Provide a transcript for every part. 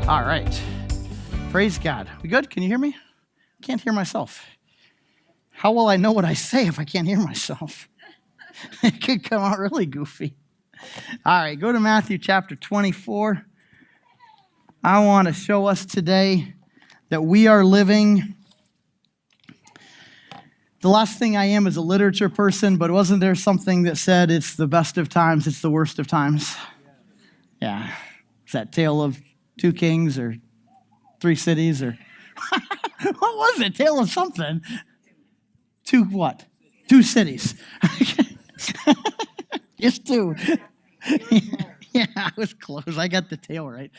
All right. Praise God. We good? Can you hear me? Can't hear myself. How will I know what I say if I can't hear myself? It could come out really goofy. All right, go to Matthew chapter 24. I want to show us today that we are living. The last thing I am is a literature person, but wasn't there something that said it's the best of times, it's the worst of times? Yeah. Is that Tale of Two Kings or Three Cities or what was it? Tale of something. Two what? Two cities. Just two. Yeah, I was close. I got the tale right.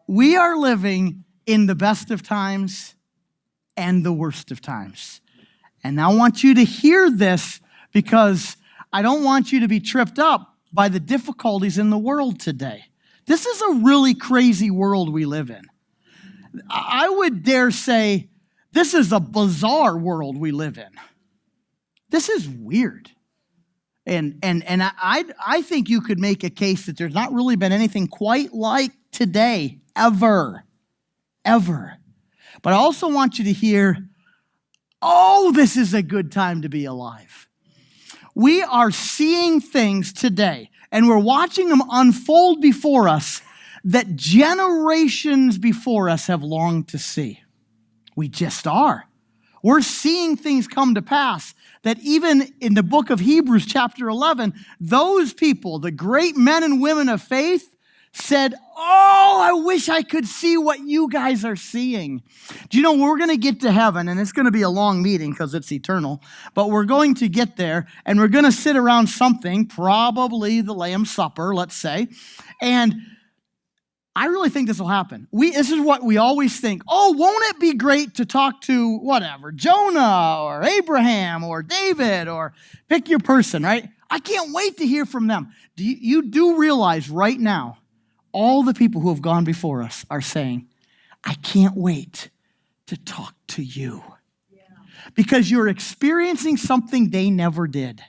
We are living in the best of times and the worst of times. And I want you to hear this because I don't want you to be tripped up by the difficulties in the world today. This is a really crazy world we live in. I would dare say this is a bizarre world we live in. This is weird. And I think you could make a case that there's not really been anything quite like today, ever. But I also want you to hear, oh, this is a good time to be alive. We are seeing things today, and we're watching them unfold before us that generations before us have longed to see. We just are. We're seeing things come to pass that even in the book of Hebrews chapter 11, those people, the great men and women of faith, said, oh, I wish I could see what you guys are seeing. Do you know, we're going to get to heaven, and it's going to be a long meeting because it's eternal, but we're going to get there, and we're going to sit around something, probably the Lamb's Supper, let's say, and I really think this will happen. This is what we always think. Oh, won't it be great to talk to whatever, Jonah or Abraham or David or pick your person, right? I can't wait to hear from them. You do realize right now, all the people who have gone before us are saying, I can't wait to talk to you. Yeah. Because you're experiencing something they never did.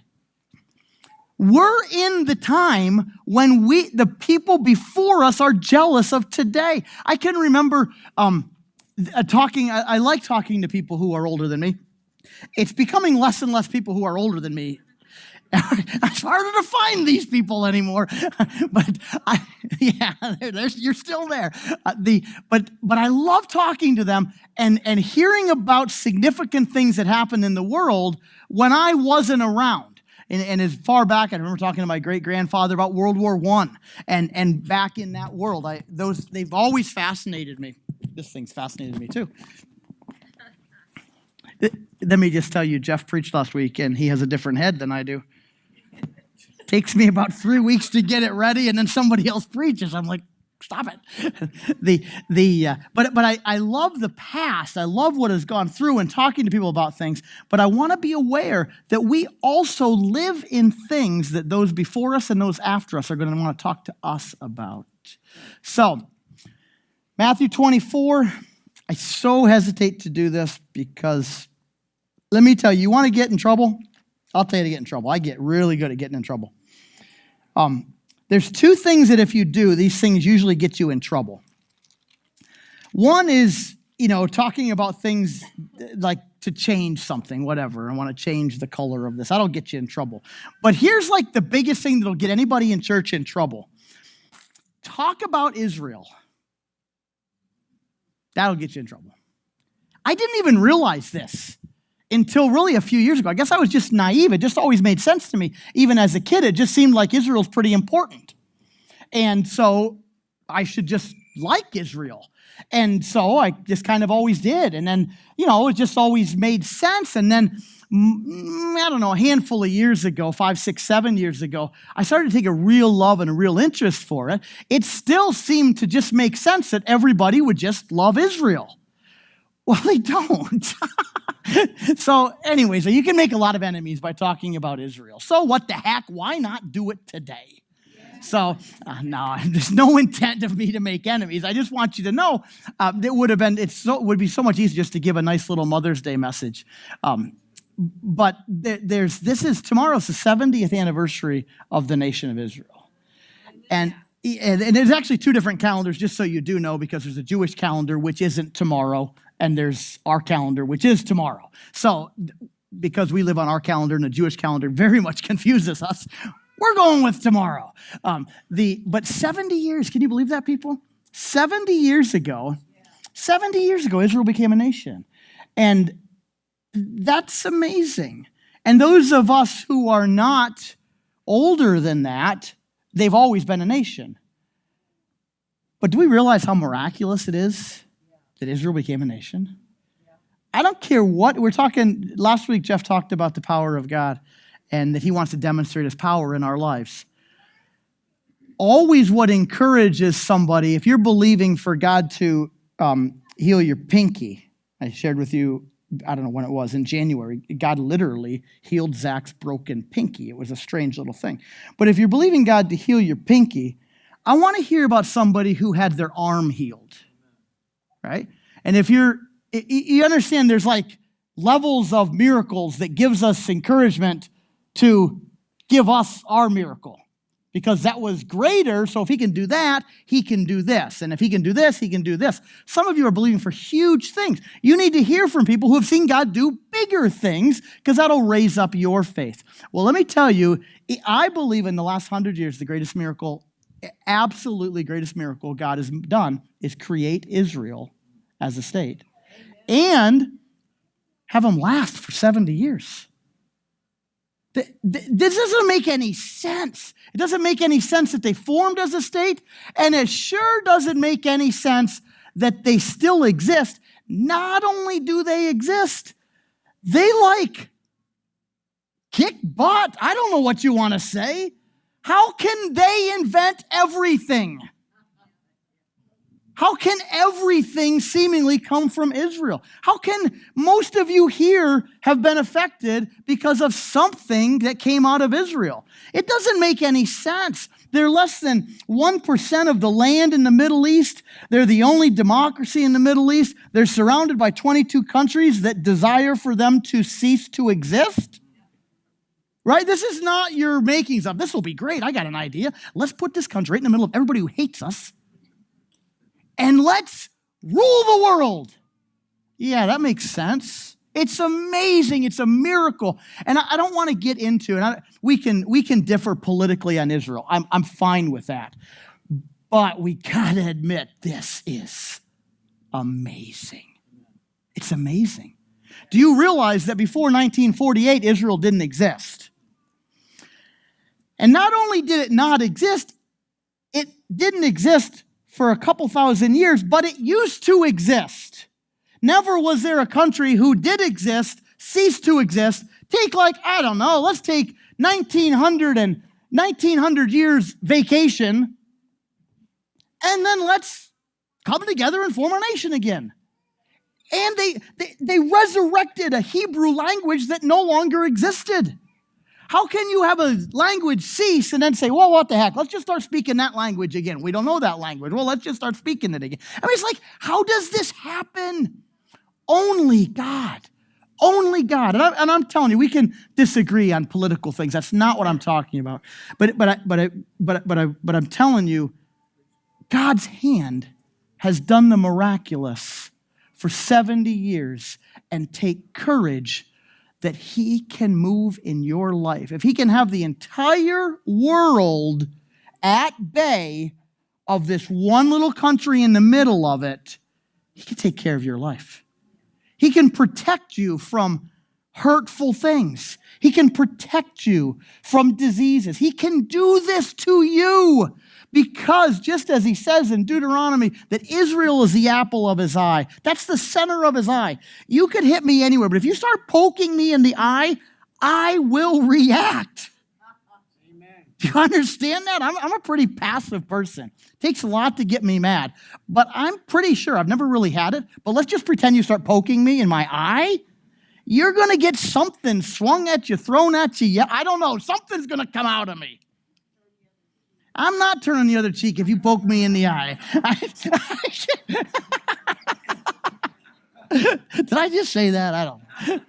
We're in the time when the people before us are jealous of today. I can remember talking, I like talking to people who are older than me. It's becoming less and less people who are older than me. It's harder to find these people anymore. But you're still there. But I love talking to them and hearing about significant things that happened in the world when I wasn't around. And as far back, I remember talking to my great-grandfather about World War I, and back in that world, they've always fascinated me. This thing's fascinated me too. Let me just tell you, Jeff preached last week, and he has a different head than I do. Takes me about 3 weeks to get it ready, and then somebody else preaches. I'm like, stop it. But I love the past. I love what has gone through and talking to people about things. But I want to be aware that we also live in things that those before us and those after us are going to want to talk to us about. So, Matthew 24, I so hesitate to do this because, let me tell you, you want to get in trouble? I'll tell you to get in trouble. I get really good at getting in trouble. There's two things that if you do, these things usually get you in trouble. One is, talking about things like to change something, whatever. I want to change the color of this. That'll get you in trouble. But here's like the biggest thing that'll get anybody in church in trouble. Talk about Israel. That'll get you in trouble. I didn't even realize this until really a few years ago. I guess I was just naive. It just always made sense to me. Even as a kid, it just seemed like Israel's pretty important. And so I should just like Israel. And so I just kind of always did. And then, it just always made sense. And then, I don't know, a handful of years ago, 5, 6, 7 years ago, I started to take a real love and a real interest for it. It still seemed to just make sense that everybody would just love Israel. Well, they don't. So anyways, you can make a lot of enemies by talking about Israel. So what the heck? Why not do it today? Yeah. So no, there's no intent of me to make enemies. I just want you to know it would be so much easier just to give a nice little Mother's Day message. But tomorrow's the 70th anniversary of the nation of Israel. And And there's actually two different calendars, just so you do know, because there's a Jewish calendar, which isn't tomorrow, and there's our calendar, which is tomorrow. So because we live on our calendar and the Jewish calendar very much confuses us, we're going with tomorrow. But 70 years, can you believe that, people? 70 years ago, Israel became a nation. And that's amazing. And those of us who are not older than that, they've always been a nation. But do we realize how miraculous it is that Israel became a nation? I don't care what, we're talking, last week Jeff talked about the power of God and that he wants to demonstrate his power in our lives. Always what encourages somebody, if you're believing for God to heal your pinky, I shared with you, I don't know when it was, in January, God literally healed Zach's broken pinky. It was a strange little thing. But if you're believing God to heal your pinky, I want to hear about somebody who had their arm healed, right? And if you understand there's like levels of miracles that gives us encouragement to give us our miracle. Because that was greater, so if he can do that, he can do this. And if he can do this, he can do this. Some of you are believing for huge things. You need to hear from people who have seen God do bigger things, because that'll raise up your faith. Well, let me tell you, I believe in the last 100 years, the greatest miracle, absolutely greatest miracle God has done is create Israel as a state. And have them last for 70 years. This doesn't make any sense. It doesn't make any sense that they formed as a state, and it sure doesn't make any sense that they still exist. Not only do they exist, they kick butt. I don't know what you want to say. How can they invent everything? How can everything seemingly come from Israel? How can most of you here have been affected because of something that came out of Israel? It doesn't make any sense. They're less than 1% of the land in the Middle East. They're the only democracy in the Middle East. They're surrounded by 22 countries that desire for them to cease to exist. Right? This is not your makings up. This will be great. I got an idea. Let's put this country right in the middle of everybody who hates us. And let's rule the world. Yeah, that makes sense. It's amazing. It's a miracle. And I don't want to get into it. We can differ politically on Israel. I'm fine with that. But we got to admit, this is amazing. It's amazing. Do you realize that before 1948, Israel didn't exist? And not only did it not exist, it didn't exist for a couple thousand years, but it used to exist. Never was there a country who did exist, ceased to exist. Take let's take 1900 years vacation, and then let's come together and form a nation again. And they resurrected a Hebrew language that no longer existed. How can you have a language cease and then say, well, what the heck? Let's just start speaking that language again. We don't know that language. Well, let's just start speaking it again. I mean, it's like, how does this happen? Only God. Only God. And I'm telling you, we can disagree on political things. That's not what I'm talking about. But I'm telling you, God's hand has done the miraculous for 70 years, and take courage that he can move in your life. If he can have the entire world at bay of this one little country in the middle of it, he can take care of your life. He can protect you from hurtful things. He can protect you from diseases. He can do this to you because just as he says in Deuteronomy that Israel is the apple of his eye, that's the center of his eye. You could hit me anywhere, but if you start poking me in the eye, I will react. Amen. Do you understand that? I'm a pretty passive person. It takes a lot to get me mad, but I'm pretty sure, I've never really had it, but let's just pretend you start poking me in my eye. You're going to get something swung at you, thrown at you. Yeah, I don't know. Something's going to come out of me. I'm not turning the other cheek if you poke me in the eye. Did I just say that? I don't know.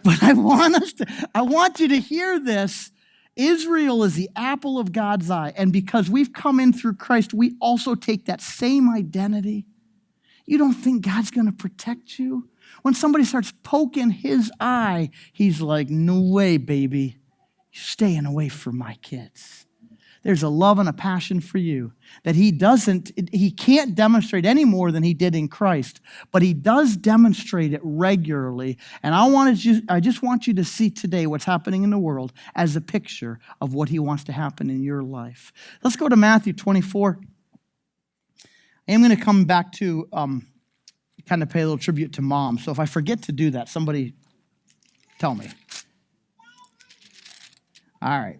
But I want you to hear this Israel is the apple of God's eye. And because we've come in through Christ, we also take that same identity. You don't think God's going to protect you? When somebody starts poking his eye, he's like, no way, baby. You're staying away from my kids. There's a love and a passion for you that he can't demonstrate any more than he did in Christ, but he does demonstrate it regularly. And I just want you to see today what's happening in the world as a picture of what he wants to happen in your life. Let's go to Matthew 24. I am going to come back to kind of pay a little tribute to mom. So if I forget to do that, somebody tell me. All right.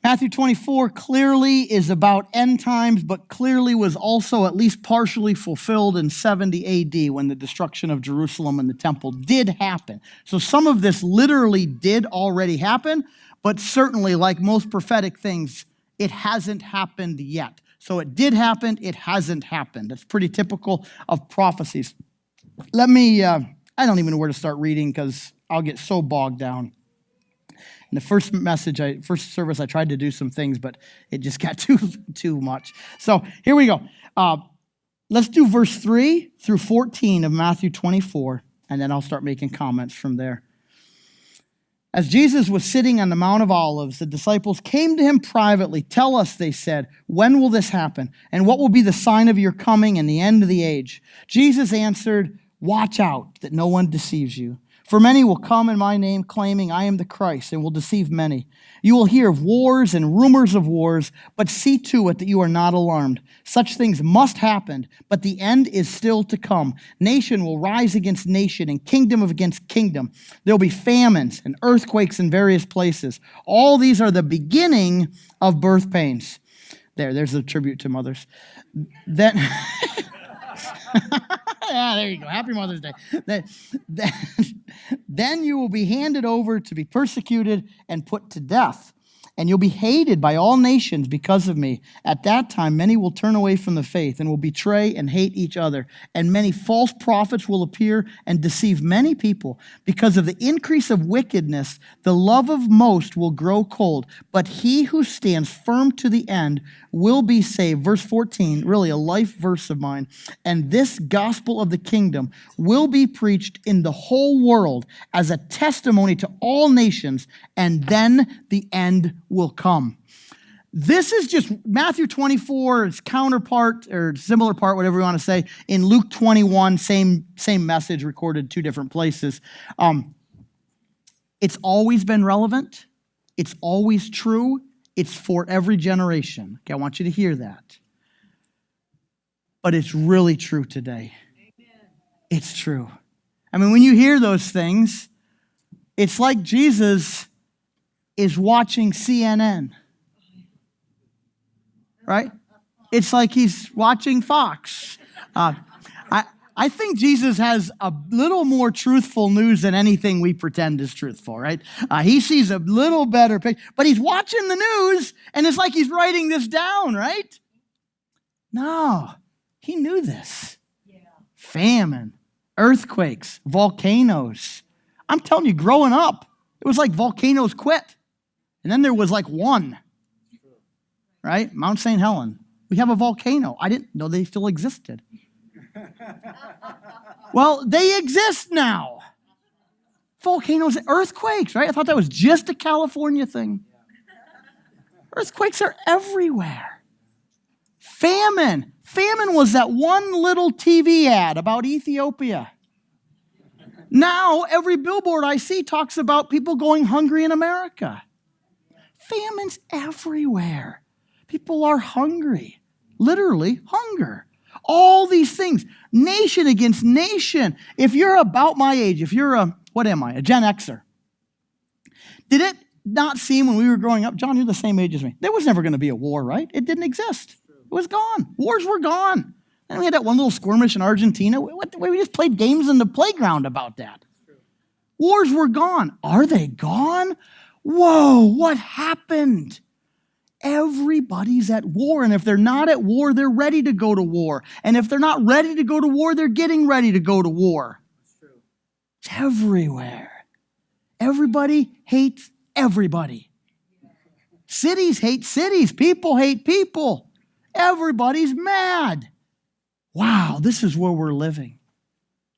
Matthew 24 clearly is about end times, but clearly was also at least partially fulfilled in 70 AD when the destruction of Jerusalem and the temple did happen. So some of this literally did already happen, but certainly, like most prophetic things, it hasn't happened yet. So it did happen, it hasn't happened. That's pretty typical of prophecies. I don't even know where to start reading because I'll get so bogged down. In the first service, I tried to do some things, but it just got too much. So here we go. Let's do verse 3 through 14 of Matthew 24, and then I'll start making comments from there. As Jesus was sitting on the Mount of Olives, the disciples came to him privately. Tell us, they said, when will this happen? And what will be the sign of your coming and the end of the age? Jesus answered, watch out that no one deceives you. For many will come in my name, claiming I am the Christ, and will deceive many. You will hear of wars and rumors of wars, but see to it that you are not alarmed. Such things must happen, but the end is still to come. Nation will rise against nation, and kingdom against kingdom. There will be famines and earthquakes in various places. All these are the beginning of birth pains. There's a tribute to mothers. Then... Yeah, there you go. Happy Mother's Day. Then you will be handed over to be persecuted and put to death. And you'll be hated by all nations because of me. At that time, many will turn away from the faith and will betray and hate each other. And many false prophets will appear and deceive many people. Because of the increase of wickedness, the love of most will grow cold. But he who stands firm to the end will be saved. Verse 14, really a life verse of mine. And this gospel of the kingdom will be preached in the whole world as a testimony to all nations, and then the end will come. This is just Matthew 24, its counterpart or similar part, whatever you want to say, in Luke 21, same message recorded two different places. It's always been relevant. It's always true. It's for every generation. Okay, I want you to hear that. But it's really true today. Amen. It's true. I mean, when you hear those things, it's like Jesus is watching CNN, right? It's like he's watching Fox. I think Jesus has a little more truthful news than anything we pretend is truthful, right? He sees a little better picture, but he's watching the news, and it's like he's writing this down, right? No, he knew this. Yeah. Famine, earthquakes, volcanoes. I'm telling you, growing up, it was like volcanoes quit. And then there was like one, right? Mount St. Helen. We have a volcano. I didn't know they still existed. Well, they exist now. Volcanoes, earthquakes, right? I thought that was just a California thing. Earthquakes are everywhere. Famine. Famine was that one little TV ad about Ethiopia. Now, every billboard I see talks about people going hungry in America. Famine's everywhere. People are hungry. Literally, hunger. All these things. Nation against nation. If you're about my age, if you're a Gen Xer. Did it not seem when we were growing up, John, you're the same age as me, there was never going to be a war, right? It didn't exist. It was gone. Wars were gone. And we had that one little skirmish in Argentina. We just played games in the playground about that. Wars were gone. Are they gone? Whoa, what happened? Everybody's at war. And if they're not at war, they're ready to go to war. And if they're not ready to go to war, they're getting ready to go to war. That's true. It's everywhere. Everybody hates everybody. Cities hate cities. People hate people. Everybody's mad. Wow, this is where we're living.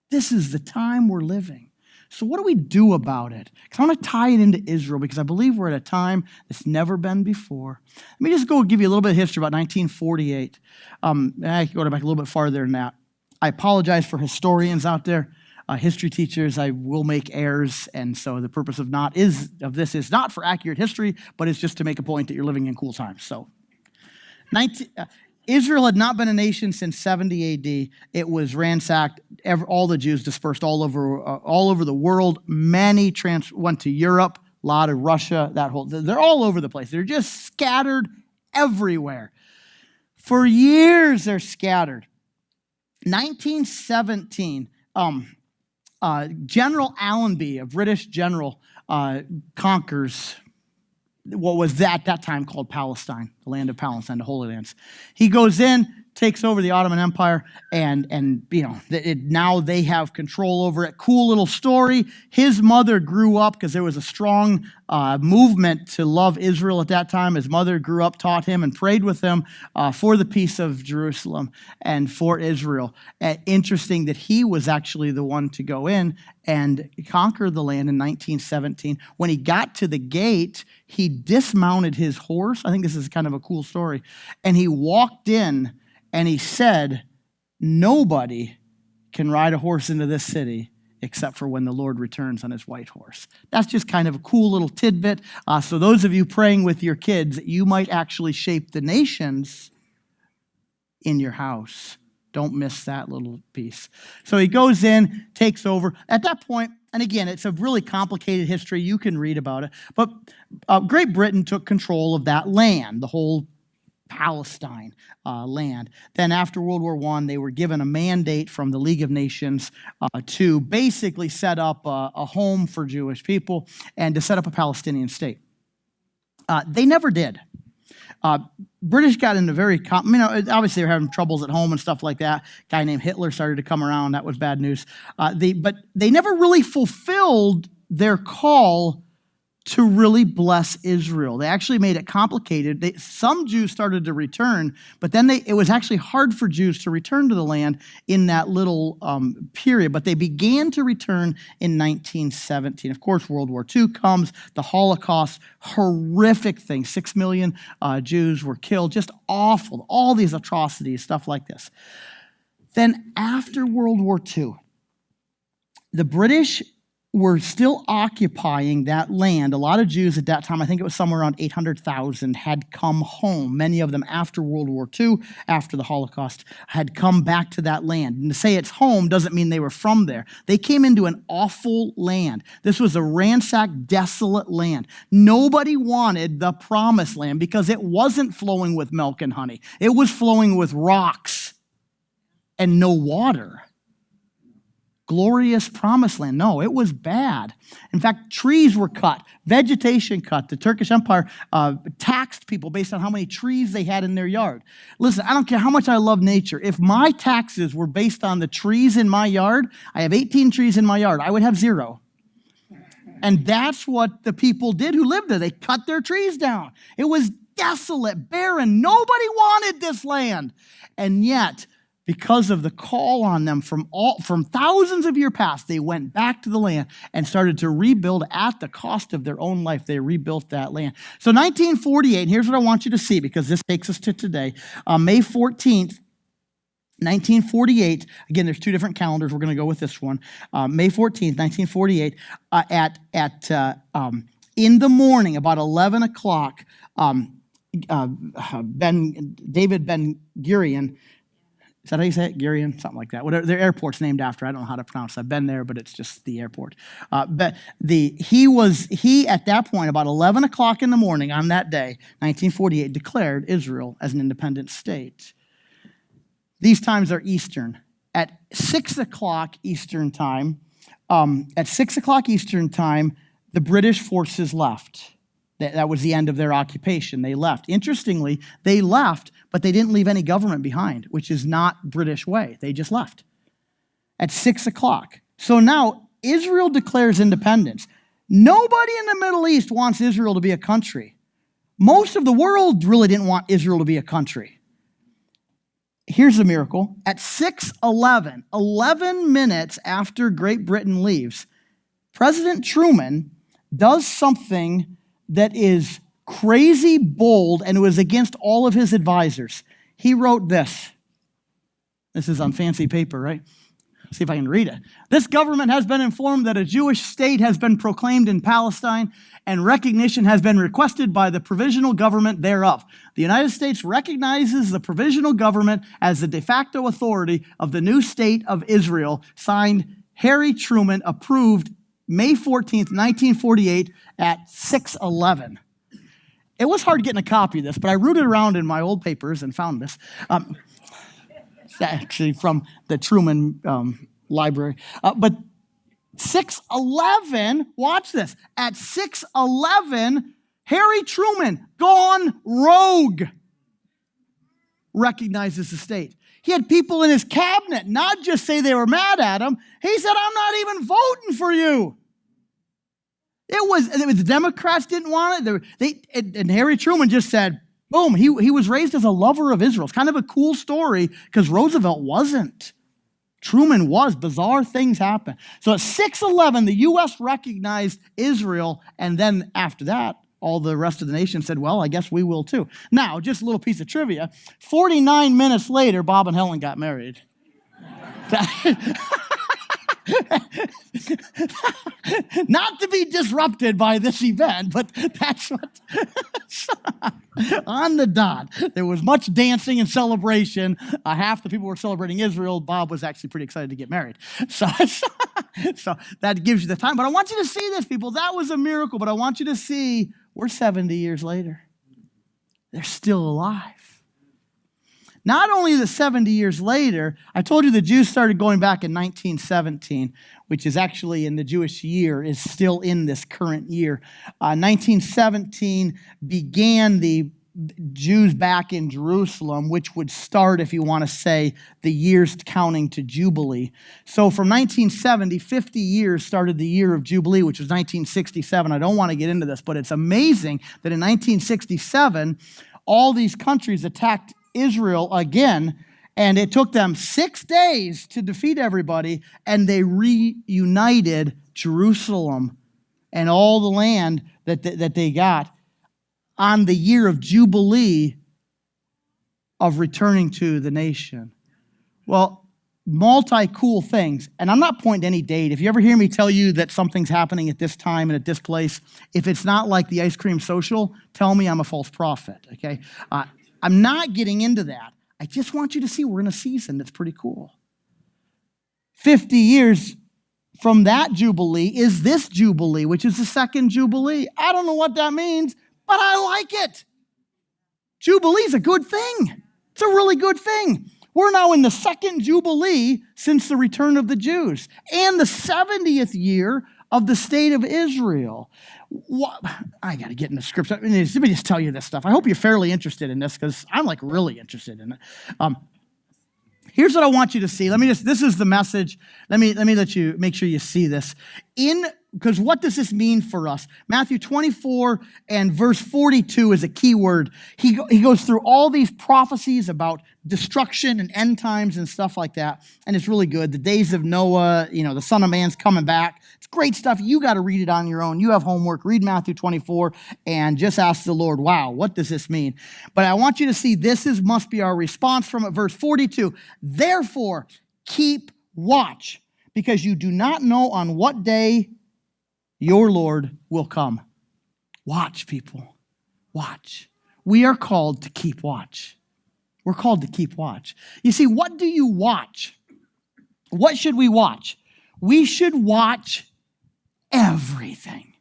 This is the time we're living. So what do we do about it? Because I want to tie it into Israel because I believe we're at a time that's never been before. Let me just go give you a little bit of history about 1948. I can go back a little bit farther than that. I apologize for historians out there, history teachers. I will make errors, and so the purpose of this is not for accurate history, but it's just to make a point that you're living in cool times. So, Israel had not been a nation since 70 AD. It was ransacked. All the Jews dispersed all over the world. Many went to Europe, a lot of Russia, they're all over the place. They're just scattered everywhere. For years, they're scattered. 1917, General Allenby, a British general, conquers what was at that time called Palestine, the land of Palestine, the Holy Lands. He goes in, takes over the Ottoman Empire, and now they have control over it. Cool little story. His mother grew up, because there was a strong movement to love Israel at that time. His mother grew up, taught him, and prayed with him for the peace of Jerusalem and for Israel. Interesting that he was actually the one to go in and conquer the land in 1917. When he got to the gate, he dismounted his horse. I think this is kind of a cool story. And he walked in and he said, nobody can ride a horse into this city except for when the Lord returns on his white horse. That's just kind of a cool little tidbit. So those of you praying with your kids, you might actually shape the nations in your house. Don't miss that little piece. So he goes in, takes over. At that point, and again, it's a really complicated history. You can read about it. But Great Britain took control of that land, the whole Palestine land. Then after World War I, they were given a mandate from the League of Nations to basically set up a home for Jewish people and to set up a Palestinian state. They never did. British got into obviously they were having troubles at home and stuff like that. A guy named Hitler started to come around. That was bad news. But they never really fulfilled their call to really bless Israel. They actually made it complicated. Some Jews started to return, but then it was actually hard for Jews to return to the land in that little period. But they began to return in 1917. Of course, World War II comes, the Holocaust, horrific thing. 6 million Jews were killed, just awful. All these atrocities, stuff like this. Then after World War II, the British were still occupying that land. A lot of Jews at that time, I think it was somewhere around 800,000, had come home. Many of them after World War II, after the Holocaust, had come back to that land. And to say it's home doesn't mean they were from there. They came into an awful land. This was a ransacked, desolate land. Nobody wanted the promised land because it wasn't flowing with milk and honey. It was flowing with rocks and no water. Glorious promised land. No, it was bad. In fact, trees were cut, vegetation cut. The Turkish Empire taxed people based on how many trees they had in their yard. Listen, I don't care how much I love nature. If my taxes were based on the trees in my yard, I have 18 trees in my yard, I would have 0. And that's what the people did who lived there. They cut their trees down. It was desolate, barren. Nobody wanted this land. And yet, because of the call on them from thousands of years past, they went back to the land and started to rebuild at the cost of their own life. They rebuilt that land. So 1948, and here's what I want you to see because this takes us to today. May 14th, 1948, again, there's 2 different calendars. We're going to go with this one. May 14th, 1948, in the morning, about 11 o'clock, David Ben Gurion, is that how you say it? Gurion? Something like that. Whatever, their airport's named after. I don't know how to pronounce it. I've been there, but it's just the airport. But he at that point, about 11 o'clock in the morning on that day, 1948, declared Israel as an independent state. These times are Eastern. At 6 o'clock Eastern time, the British forces left. That was the end of their occupation. They left. Interestingly, they left, but they didn't leave any government behind, which is not British way. They just left at 6 o'clock. So now Israel declares independence. Nobody in the Middle East wants Israel to be a country. Most of the world really didn't want Israel to be a country. Here's the miracle. At 6:11, 11 minutes after Great Britain leaves, President Truman does something that is crazy bold, and it was against all of his advisors. He wrote this. This is on fancy paper, right? See if I can read it. This government has been informed that a Jewish state has been proclaimed in Palestine, and recognition has been requested by the provisional government thereof. The United States recognizes the provisional government as the de facto authority of the new state of Israel, signed Harry Truman, approved May 14th, 1948 at 6:11. It was hard getting a copy of this, but I rooted around in my old papers and found this. It's actually from the Truman library. But 6:11, watch this. At 6:11, Harry Truman, gone rogue, recognizes the state. He had people in his cabinet not just say they were mad at him. He said, I'm not even voting for you. It was the Democrats didn't want it. And Harry Truman just said, boom. He was raised as a lover of Israel. It's kind of a cool story because Roosevelt wasn't. Truman was. Bizarre things happen. So at 6:11, the U.S. recognized Israel, and then after that, all the rest of the nation said, well, I guess we will too. Now, just a little piece of trivia. 49 minutes later, Bob and Helen got married. Not to be disrupted by this event, but that's what, on the dot. There was much dancing and celebration. Half the people were celebrating Israel. Bob was actually pretty excited to get married. So that gives you the time. But I want you to see this, people. That was a miracle, but I want you to see we're 70 years later. They're still alive. Not only is it 70 years later, I told you the Jews started going back in 1917, which is actually in the Jewish year, is still in this current year. 1917 began the Jews back in Jerusalem, which would start, if you want to say, the years counting to Jubilee. So from 1970, 50 years started the year of Jubilee, which was 1967. I don't want to get into this, but it's amazing that in 1967, all these countries attacked Israel again, and it took them 6 days to defeat everybody, and they reunited Jerusalem and all the land that they got on the year of Jubilee of returning to the nation. Well, multi-cool things, and I'm not pointing to any date. If you ever hear me tell you that something's happening at this time and at this place, if it's not like the ice cream social, tell me I'm a false prophet, okay? I'm not getting into that. I just want you to see we're in a season that's pretty cool. 50 years from that Jubilee is this Jubilee, which is the second Jubilee. I don't know what that means, but I like it. Jubilee is a good thing. It's a really good thing. We're now in the second Jubilee since the return of the Jews and the 70th year of the state of Israel. I got to get in the scripts. Let me just tell you this stuff. I hope you're fairly interested in this because I'm like really interested in it. Here's what I want you to see. This is the message. Let me let you make sure you see this. Because what does this mean for us? Matthew 24 and verse 42 is a key word. He goes through all these prophecies about destruction and end times and stuff like that. And it's really good. The days of Noah, the Son of Man's coming back. It's great stuff. You got to read it on your own. You have homework. Read Matthew 24 and just ask the Lord, wow, what does this mean? But I want you to see must be our response from it. Verse 42, therefore keep watch, because you do not know on what day your Lord will come. Watch, people. Watch. We are called to keep watch. We're called to keep watch. You see, what do you watch? What should we watch? We should watch everything.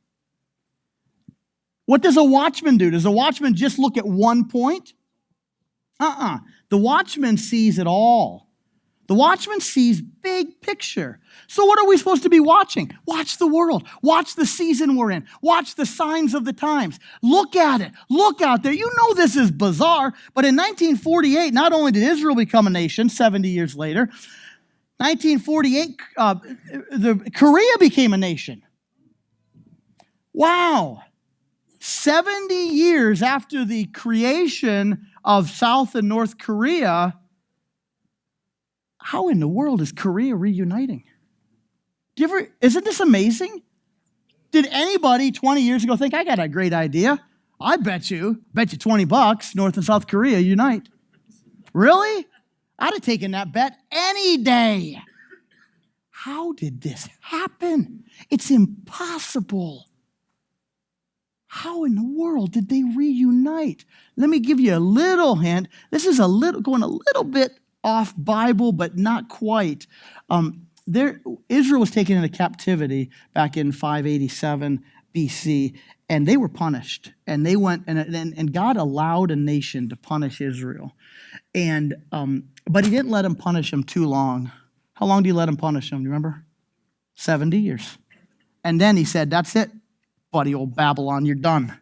What does a watchman do? Does a watchman just look at one point? The watchman sees it all. The watchman sees big picture. So what are we supposed to be watching? Watch the world. Watch the season we're in. Watch the signs of the times. Look at it. Look out there. You know this is bizarre, but in 1948, not only did Israel become a nation 70 years later, 1948, Korea became a nation. Wow. 70 years after the creation of South and North Korea, how in the world is Korea reuniting? Isn't this amazing? Did anybody 20 years ago think, I got a great idea? I bet you $20, North and South Korea unite. Really? I'd have taken that bet any day. How did this happen? It's impossible. How in the world did they reunite? Let me give you a little hint. This is going a little bit off Bible, but not quite. Israel was taken into captivity back in 587 BC, and they were punished. And they went, and God allowed a nation to punish Israel. But he didn't let them punish them too long. How long do you let them punish them? Do you remember? 70 years. And then he said, that's it, buddy, old Babylon, you're done.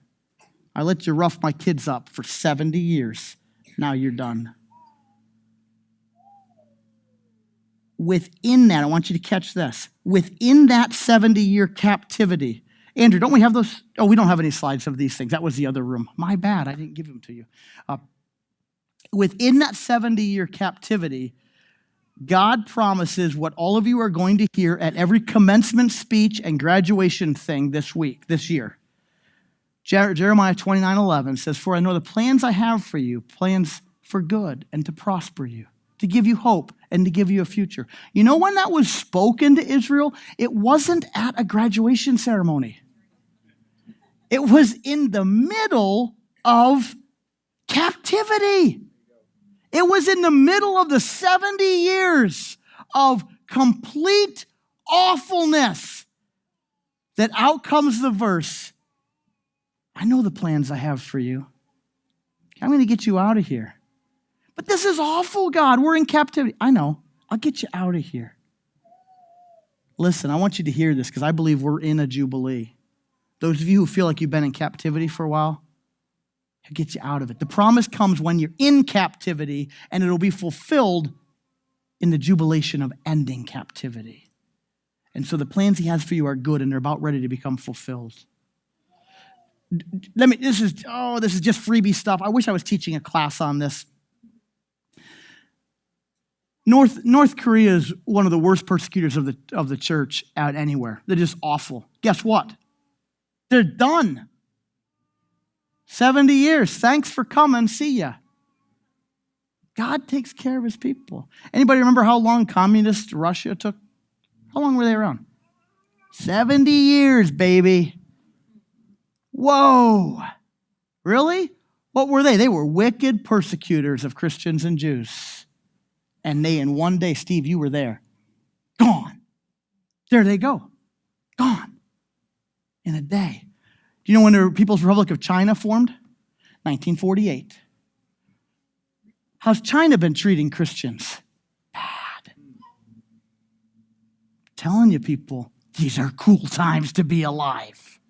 I let you rough my kids up for 70 years. Now you're done. Within that, I want you to catch this. Within that 70-year captivity, Andrew, don't we have those? Oh, we don't have any slides of these things. That was the other room. My bad, I didn't give them to you. Within that 70-year captivity, God promises what all of you are going to hear at every commencement speech and graduation thing this year. Jeremiah 29:11 says, for I know the plans I have for you, plans for good and to prosper you, to give you hope and to give you a future. You know when that was spoken to Israel? It wasn't at a graduation ceremony. It was in the middle of captivity. It was in the middle of the 70 years of complete awfulness that out comes the verse, I know the plans I have for you. I'm going to get you out of here. But this is awful, God. We're in captivity. I know. I'll get you out of here. Listen, I want you to hear this because I believe we're in a jubilee. Those of you who feel like you've been in captivity for a while, He'll get you out of it. The promise comes when you're in captivity, and it'll be fulfilled in the jubilation of ending captivity. And so the plans He has for you are good, and they're about ready to become fulfilled. This is just freebie stuff. I wish I was teaching a class on this. North Korea is one of the worst persecutors of the church out anywhere. They're just awful. Guess what? They're done. 70 years. Thanks for coming. See ya. God takes care of His people. Anybody remember how long communist Russia took? How long were they around? 70 years, baby. Whoa. Really? What were they? They were wicked persecutors of Christians and Jews. And they, in one day, Steve, you were there. Gone. There they go. Gone. In a day. Do you know when the People's Republic of China formed? 1948. How's China been treating Christians? Bad. Telling you people, these are cool times to be alive.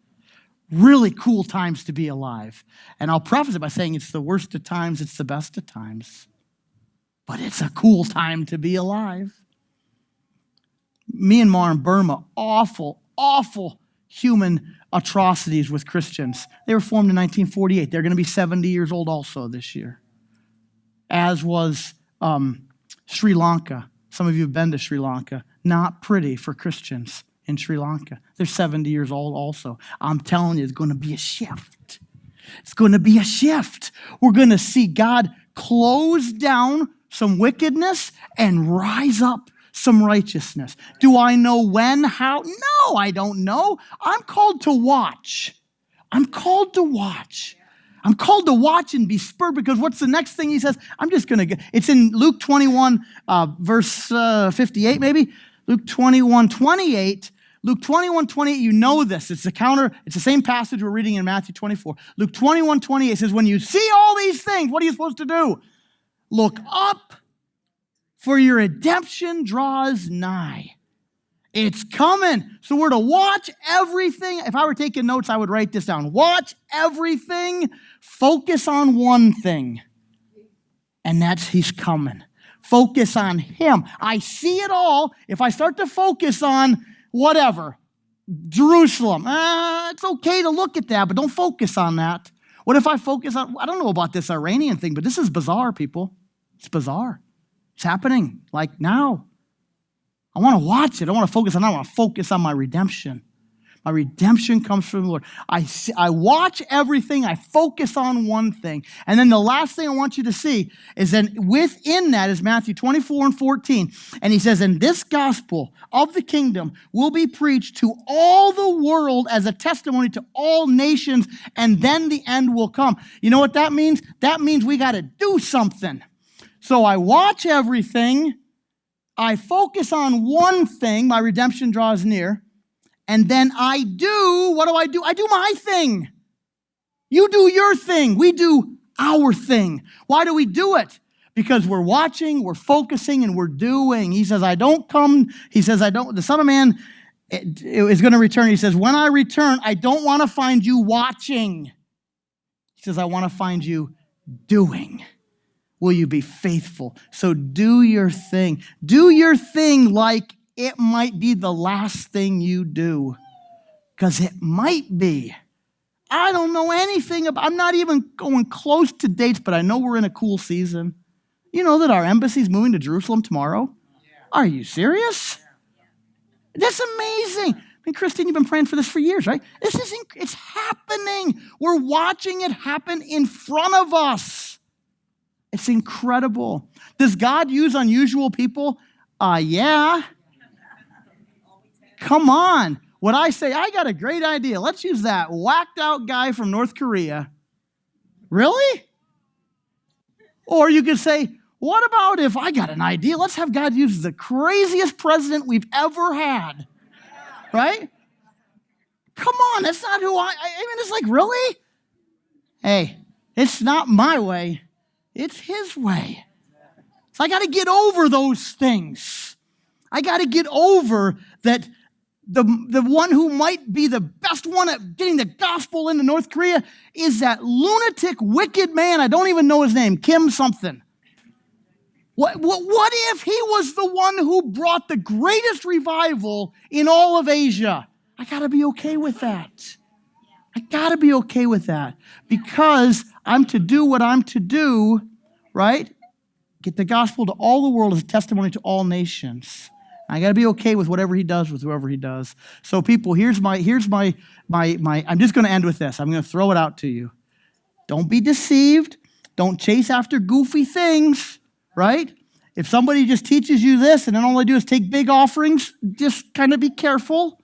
Really cool times to be alive. And I'll preface it by saying it's the worst of times, it's the best of times. But it's a cool time to be alive. Myanmar and Burma, awful, awful human atrocities with Christians. They were formed in 1948. They're going to be 70 years old also this year. As was Sri Lanka. Some of you have been to Sri Lanka. Not pretty for Christians in Sri Lanka. They're 70 years old also. I'm telling you, it's going to be a shift. It's going to be a shift. We're going to see God close down some wickedness and rise up some righteousness. Do I know when, how? No, I don't know. I'm called to watch. I'm called to watch. I'm called to watch and be spurred because what's the next thing He says? I'm just going to get, it's in Luke 21, verse 58 maybe. Luke 21:28. Luke 21:28, you know this. It's the same passage we're reading in Matthew 24. Luke 21:28 says, when you see all these things, what are you supposed to do? Look up, for your redemption draws nigh. It's coming. So we're to watch everything. If I were taking notes, I would write this down. Watch everything. Focus on one thing. And that's He's coming. Focus on Him. I see it all. If I start to focus on whatever, Jerusalem. It's okay to look at that, but don't focus on that. What if I focus on, I don't know about this Iranian thing, but this is bizarre, people. It's bizarre. It's happening like now. I want to watch it. I want to focus on that. I want to focus on my redemption. My redemption comes from the Lord. I watch everything. I focus on one thing. And then the last thing I want you to see is then within that is Matthew 24 and 14. And he says, and this gospel of the kingdom will be preached to all the world as a testimony to all nations, and then the end will come. You know what that means? That means we got to do something. So I watch everything. I focus on one thing. My redemption draws near. And then what do? I do my thing. You do your thing. We do our thing. Why do we do it? Because we're watching, we're focusing, and we're doing. He says, the Son of Man is going to return. He says, when I return, I don't want to find you watching. He says, I want to find you doing. Will you be faithful? So do your thing. Do your thing like it might be the last thing you do, because it might be. I don't know anything about, I'm not even going close to dates, but I know we're in a cool season. You know that our embassy's moving to Jerusalem tomorrow? Are you serious? That's amazing. I mean, Christine, you've been praying for this for years, right? It's happening. We're watching it happen in front of us. It's incredible. Does God use unusual people? Yeah. Come on. What I say, I got a great idea. Let's use that whacked out guy from North Korea. Really? Or you could say, what about if I got an idea? Let's have God use the craziest president we've ever had. Right? Come on, that's not who I mean, it's like, really? Hey, it's not my way. It's his way. So I got to get over those things. I got to get over that the one who might be the best one at getting the gospel into North Korea is that lunatic, wicked man. I don't even know his name, Kim something. What if he was the one who brought the greatest revival in all of Asia? I got to be okay with that. I got to be okay with that because I'm to do what I'm to do, right? Get the gospel to all the world as a testimony to all nations. I got to be okay with whatever he does with whoever he does. So people, here's my I'm just going to end with this. I'm going to throw it out to you. Don't be deceived. Don't chase after goofy things, right? If somebody just teaches you this and then all they do is take big offerings, just kind of be careful,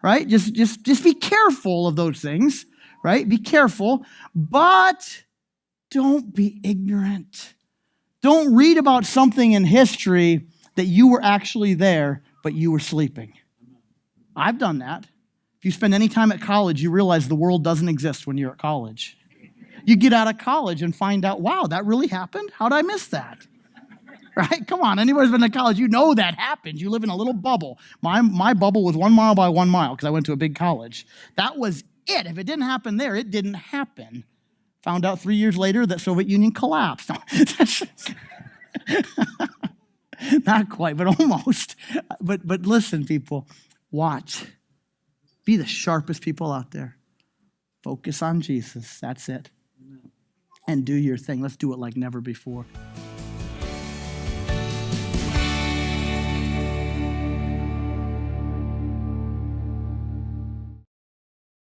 right? Just be careful of those things, right? Be careful, but don't be ignorant. Don't read about something in history that you were actually there, but you were sleeping. I've done that. If you spend any time at college, you realize the world doesn't exist when you're at college. You get out of college and find out, wow, that really happened? How'd I miss that? Right? Come on, anybody's been to college, you know that happened. You live in a little bubble. My bubble was 1 mile by 1 mile because I went to a big college. That was it. If it didn't happen there, it didn't happen. Found out 3 years later that Soviet Union collapsed. Not quite, but almost. But listen, people, watch. Be the sharpest people out there. Focus on Jesus. That's it. And do your thing. Let's do it like never before.